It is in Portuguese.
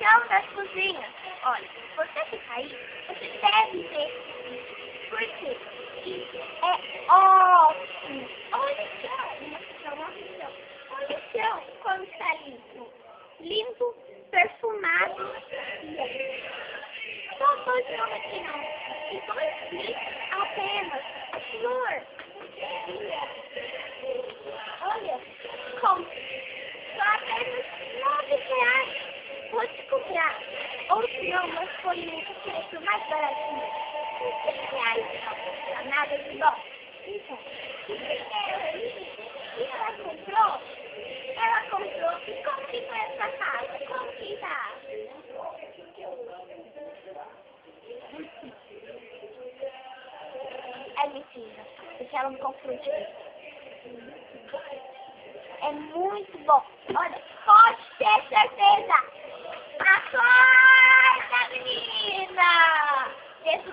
chão da cozinha. Olha, se você ficar aí, você deve ver. Por quê? Isso é ótimo. Olha o chão. Olha o chão como está limpo. Limpo, perfumado. Não estou de aqui não. Estou aqui apenas a flor. Olha, como? Só apenas R$ 9. Vou te comprar. Ou se não, mas foi o preço mais baratinho. R$ 100. Nada de bom. Então, ela comprou. E como que foi essa casa? Como que tá? É mentira. Porque ela me confundiu. É muito bom. Olha, pode ter certeza. Acorda, menina! Esse